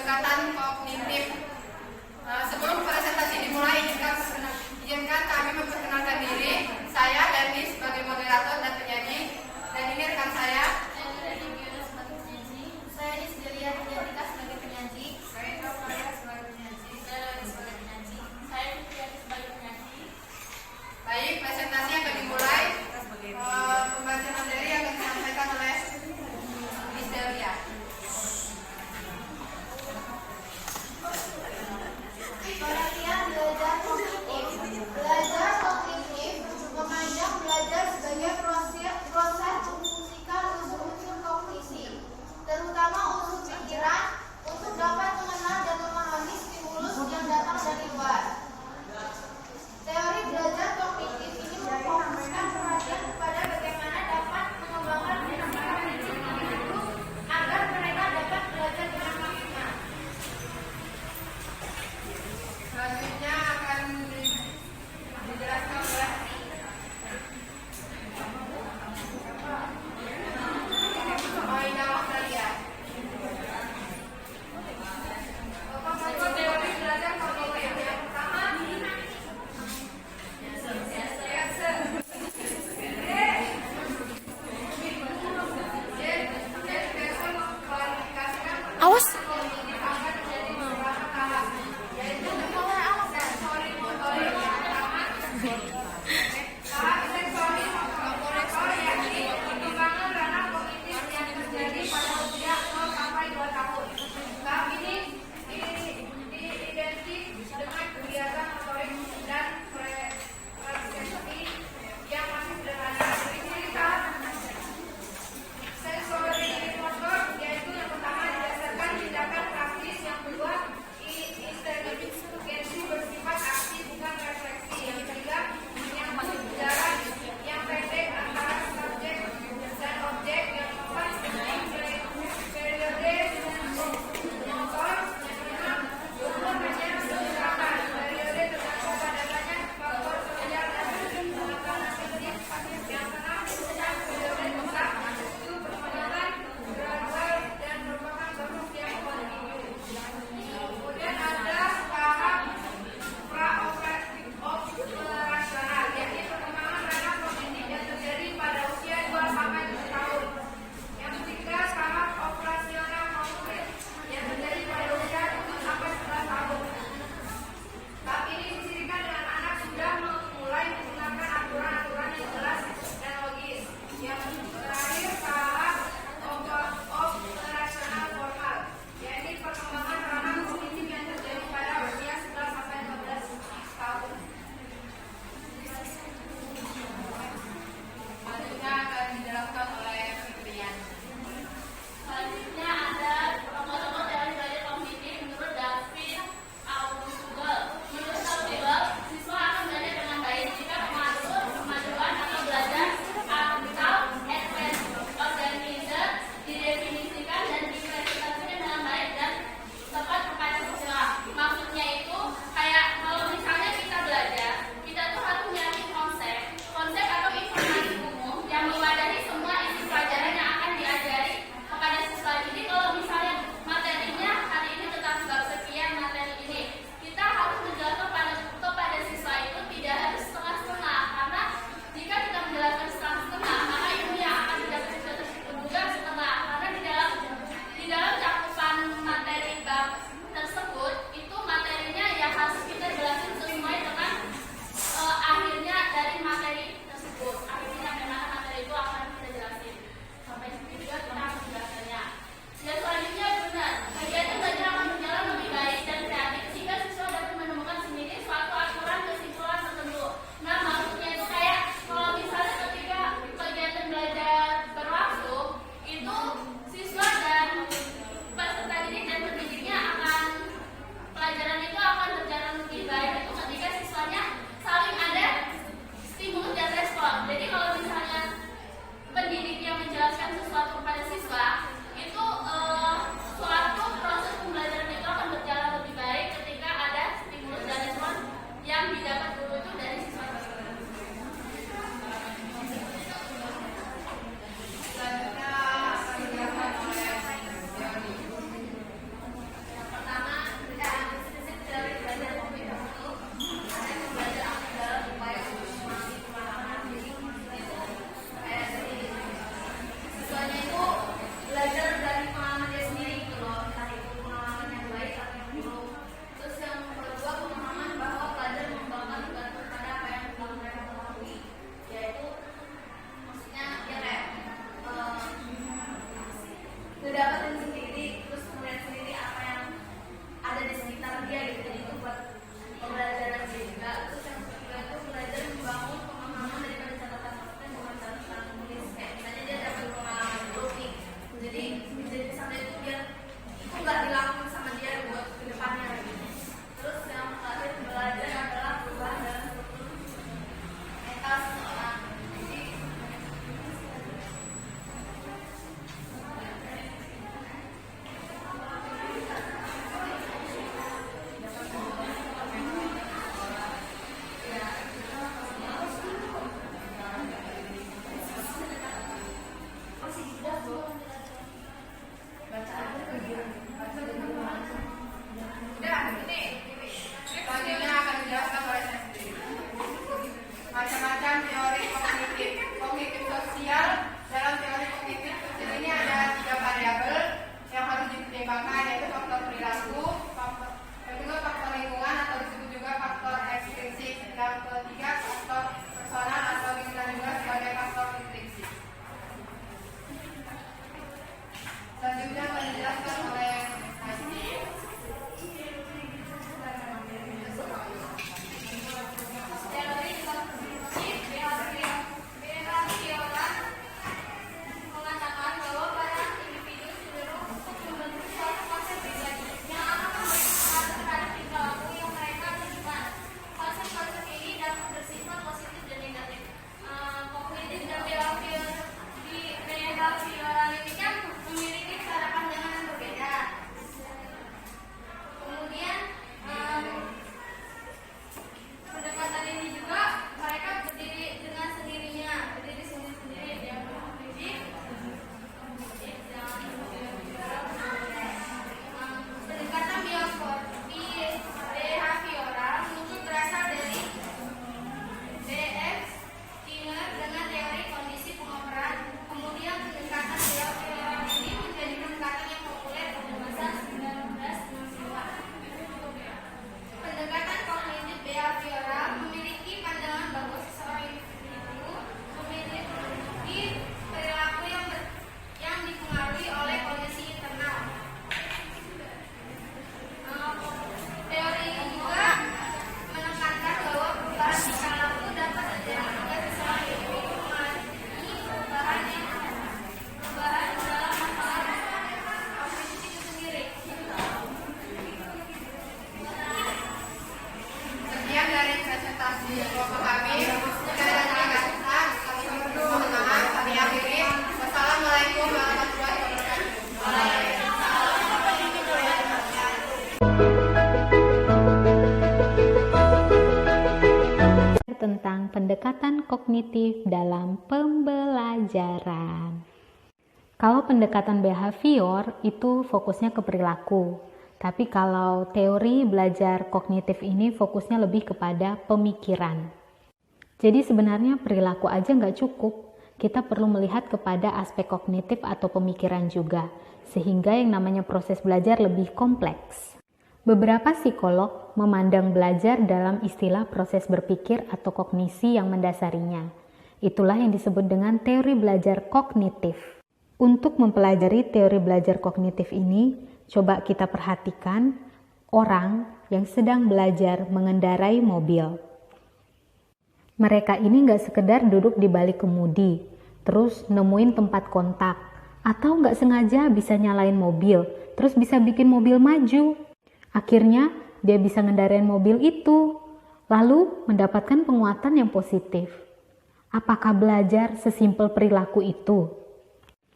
pendekatan kognitif. Sebelum presentasi dimulai, izinkan kami memperkenalkan diri. Saya Lenny sebagai moderator dan penyanyi, dan ini rekan saya. Saya Isdelia Diantika sebagai penyanyi. Saya Taufaya sebagai penyanyi. Saya Lani sebagai penyanyi. Saya Fitriani sebagai penyanyi. Baik, presentasi akan dimulai. Pembacaan materi akan disampaikan oleh Isdelia. kognitif dalam pembelajaran. Kalau pendekatan behavior itu fokusnya ke perilaku, tapi kalau teori belajar kognitif ini fokusnya lebih kepada pemikiran. Jadi sebenarnya perilaku aja nggak cukup, kita perlu melihat kepada aspek kognitif atau pemikiran juga, sehingga yang namanya proses belajar lebih kompleks. Beberapa psikolog memandang belajar dalam istilah proses berpikir atau kognisi yang mendasarinya. Itulah yang disebut dengan teori belajar kognitif. Untuk mempelajari teori belajar kognitif ini, coba kita perhatikan orang yang sedang belajar mengendarai mobil. Mereka ini nggak sekedar duduk di balik kemudi, terus nemuin tempat kontak, atau nggak sengaja bisa nyalain mobil, terus bisa bikin mobil maju. Akhirnya dia bisa ngendarain mobil itu, lalu mendapatkan penguatan yang positif. Apakah belajar sesimpel perilaku itu?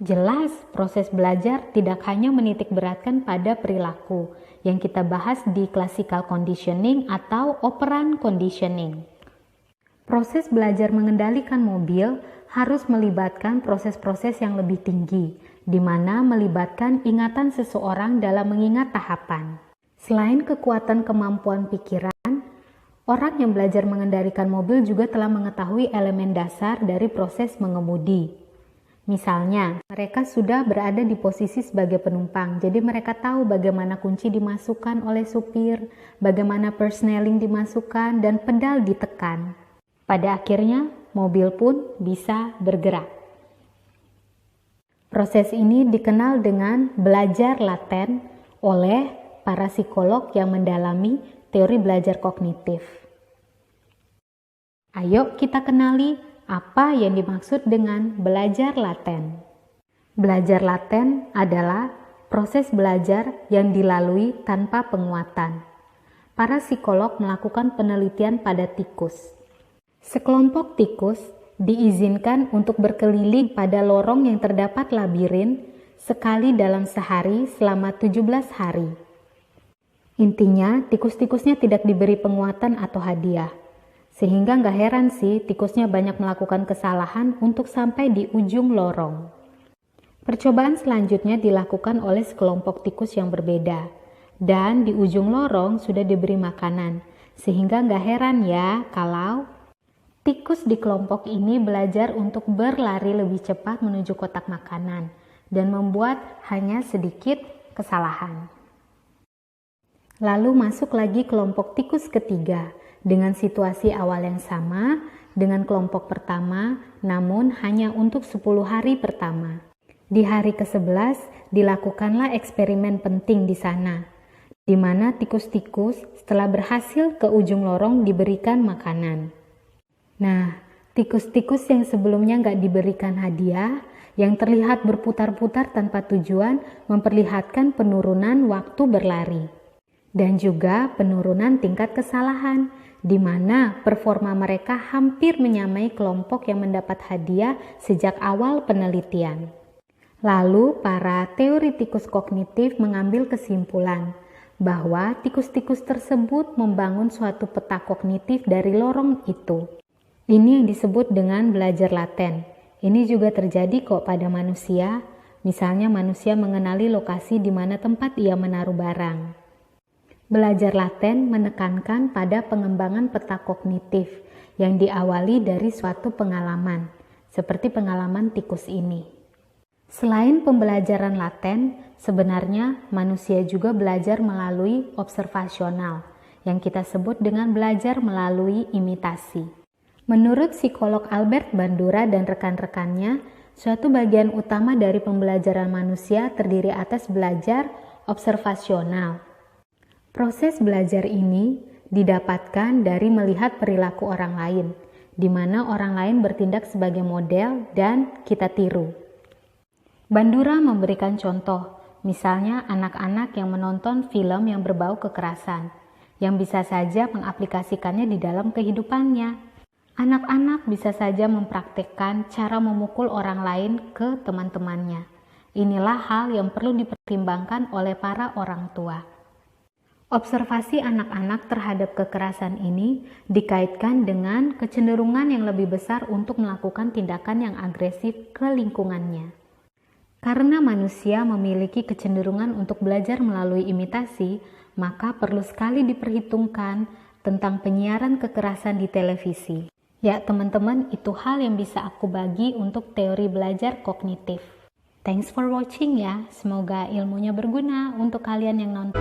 Jelas, proses belajar tidak hanya menitik beratkan pada perilaku yang kita bahas di classical conditioning atau operant conditioning. Proses belajar mengendalikan mobil harus melibatkan proses-proses yang lebih tinggi, di mana melibatkan ingatan seseorang dalam mengingat tahapan. Selain kekuatan kemampuan pikiran, orang yang belajar mengendalikan mobil juga telah mengetahui elemen dasar dari proses mengemudi. Misalnya, mereka sudah berada di posisi sebagai penumpang, jadi mereka tahu bagaimana kunci dimasukkan oleh supir, bagaimana persneling dimasukkan, dan pedal ditekan. Pada akhirnya, mobil pun bisa bergerak. Proses ini dikenal dengan belajar laten oleh para psikolog yang mendalami teori belajar kognitif. Ayo kita kenali apa yang dimaksud dengan belajar laten. Belajar laten adalah proses belajar yang dilalui tanpa penguatan. Para psikolog melakukan penelitian pada tikus. Sekelompok tikus diizinkan untuk berkeliling pada lorong yang terdapat labirin sekali dalam sehari selama 17 hari. Intinya, tikus-tikusnya tidak diberi penguatan atau hadiah. Sehingga nggak heran sih tikusnya banyak melakukan kesalahan untuk sampai di ujung lorong. Percobaan selanjutnya dilakukan oleh sekelompok tikus yang berbeda. Dan di ujung lorong sudah diberi makanan. Sehingga nggak heran ya kalau tikus di kelompok ini belajar untuk berlari lebih cepat menuju kotak makanan. Dan membuat hanya sedikit kesalahan. Lalu masuk lagi kelompok tikus ketiga. Dengan situasi awal yang sama dengan kelompok pertama, namun hanya untuk 10 hari pertama. Di hari ke-11 dilakukanlah eksperimen penting di sana, di mana tikus-tikus setelah berhasil ke ujung lorong diberikan makanan. Nah, tikus-tikus yang sebelumnya nggak diberikan hadiah, yang terlihat berputar-putar tanpa tujuan, memperlihatkan penurunan waktu berlari. Dan juga penurunan tingkat kesalahan, di mana performa mereka hampir menyamai kelompok yang mendapat hadiah sejak awal penelitian. Lalu, para teoritikus kognitif mengambil kesimpulan bahwa tikus-tikus tersebut membangun suatu peta kognitif dari lorong itu. Ini yang disebut dengan belajar laten. Ini juga terjadi kok pada manusia, misalnya manusia mengenali lokasi di mana tempat ia menaruh barang. Belajar laten menekankan pada pengembangan peta kognitif yang diawali dari suatu pengalaman, seperti pengalaman tikus ini. Selain pembelajaran laten, sebenarnya manusia juga belajar melalui observasional, yang kita sebut dengan belajar melalui imitasi. Menurut psikolog Albert Bandura dan rekan-rekannya, suatu bagian utama dari pembelajaran manusia terdiri atas belajar observasional. Proses belajar ini didapatkan dari melihat perilaku orang lain, di mana orang lain bertindak sebagai model dan kita tiru. Bandura memberikan contoh, misalnya anak-anak yang menonton film yang berbau kekerasan, yang bisa saja mengaplikasikannya di dalam kehidupannya. Anak-anak bisa saja mempraktikkan cara memukul orang lain ke teman-temannya. Inilah hal yang perlu dipertimbangkan oleh para orang tua. Observasi anak-anak terhadap kekerasan ini dikaitkan dengan kecenderungan yang lebih besar untuk melakukan tindakan yang agresif ke lingkungannya. Karena manusia memiliki kecenderungan untuk belajar melalui imitasi, maka perlu sekali diperhitungkan tentang penyiaran kekerasan di televisi. Ya teman-teman, itu hal yang bisa aku bagi untuk teori belajar kognitif. Thanks for watching ya, semoga ilmunya berguna untuk kalian yang nonton.